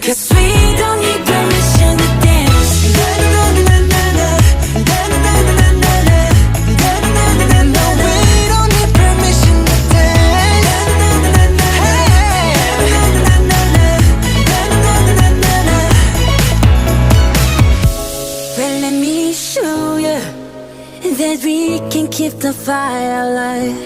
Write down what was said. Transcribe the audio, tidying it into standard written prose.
'Cause we don't need permission to dance. No, we don't need permission to dance. Well, let me show you that we can keep the fire alive.